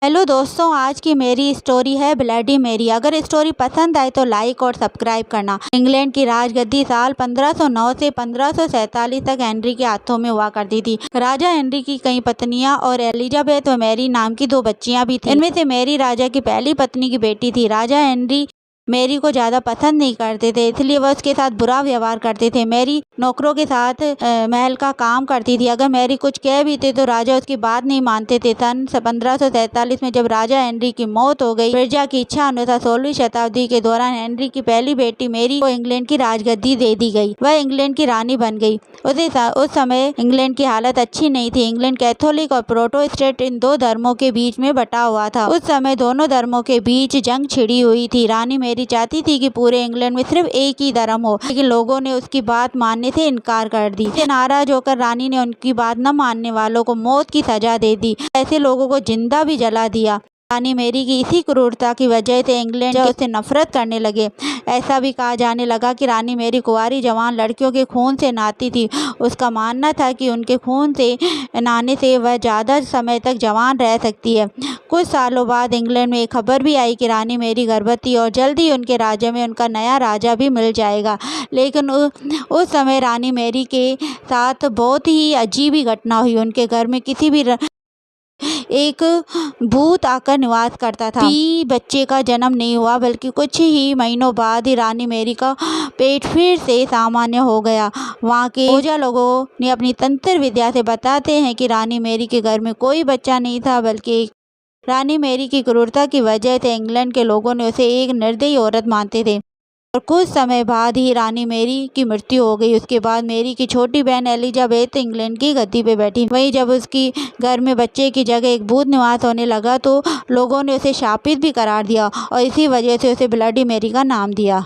Hello दोस्तों, आज की मेरी स्टोरी है ब्लडी मेरी। अगर स्टोरी पसंद आए तो लाइक और सब्सक्राइब करना। इंग्लैंड की राजगद्दी साल 1509 से 1547 तक हेनरी के हाथों में हुआ करती थी। राजा हेनरी की कई पत्नियां और एलिजाबेथ व मैरी नाम की दो बच्चियां भी थीं। इनमें से मैरी राजा की पहली पत्नी की बेटी थी। राजा हेनरी मैरी को ज्यादा पसंद नहीं करते थे, इसलिए वह उसके साथ बुरा व्यवहार करते थे। मैरी नौकरों के साथ महल का काम करती थी। अगर मैरी कुछ कह भी थे तो राजा उसकी बात नहीं मानते थे। सन 1547 में जब राजा हेनरी की मौत हो गई, प्रजा की इच्छा अनुसार 16वीं शताब्दी के दौरान हेनरी की पहली बेटी मैरी को इंग्लैंड की राजगद्दी दे दी गई। वह इंग्लैंड की रानी बन गई। उस समय इंग्लैंड की हालत अच्छी नहीं थी। इंग्लैंड कैथोलिक और प्रोटेस्टेंट इन दो धर्मों के बीच में बटा हुआ था। उस समय दोनों धर्मों के बीच जंग छिड़ी हुई थी। रानी मैरी चाहती थी कि पूरे इंग्लैंड में सिर्फ एक ही धर्म हो, लेकिन लोगों ने उसकी बात मानने से इनकार कर दी। इससे नाराज होकर रानी ने उनकी बात न मानने वालों को मौत की सजा दे दी। ऐसे लोगों को जिंदा भी जला दिया। रानी मैरी की इसी क्रूरता की वजह से इंग्लैंड उससे नफरत करने लगे। ऐसा भी कहा जाने लगा कि रानी मैरी कुंवारी जवान लड़कियों के खून से नहाती थी। उसका मानना था कि उनके खून से नहाने से वह ज़्यादा समय तक जवान रह सकती है। कुछ सालों बाद इंग्लैंड में एक खबर भी आई कि रानी मैरी गर्भवती और जल्द ही उनके राज्य में उनका नया राजा भी मिल जाएगा। लेकिन उस समय रानी मैरी के साथ बहुत ही अजीब ही घटना हुई। उनके घर में किसी भी एक भूत आकर निवास करता था। बच्चे का जन्म नहीं हुआ, बल्कि कुछ ही महीनों बाद ही रानी मैरी का पेट फिर से सामान्य हो गया। वहाँ के ओझा लोगों ने अपनी तंत्र विद्या से बताते हैं कि रानी मैरी के घर में कोई बच्चा नहीं था, बल्कि रानी मैरी की क्रूरता की वजह से इंग्लैंड के लोगों ने उसे एक निर्दयी औरत मानते थे। और कुछ समय बाद ही रानी मैरी की मृत्यु हो गई। उसके बाद मैरी की छोटी बहन एलिजाबेथ इंग्लैंड की गद्दी पे बैठी। वहीं जब उसकी घर में बच्चे की जगह एक भूत निवास होने लगा तो लोगों ने उसे शापित भी करार दिया और इसी वजह से उसे ब्लडी मैरी का नाम दिया।